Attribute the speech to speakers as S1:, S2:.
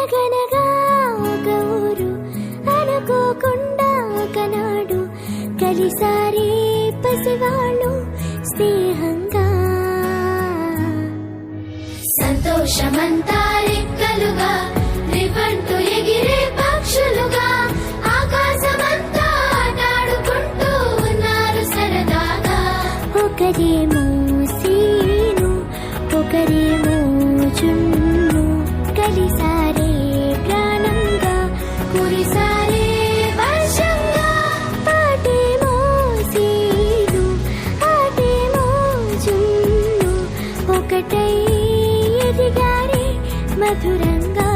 S1: అనగనగా ఒక ఊరు అనుకోకుండా ఒకనాడు కలిసారి పసివాళ్ళు స్నేహంగా. సంతోషమంతా రెక్కలుగా రివంటూ ఎగిరే పక్షులుగా ఆకాశమంతా ఆటాడుకుంటూ ఉన్నారు సరదాగా. ఒకరేమో సీను ఒకరేమో జున్ను కలిసారే ప్రాణంగా కురిసారే వర్షంగా. పాటేమో సీను ఆటేమో జున్ను ఒకటై ఎదిగారే మధురంగా.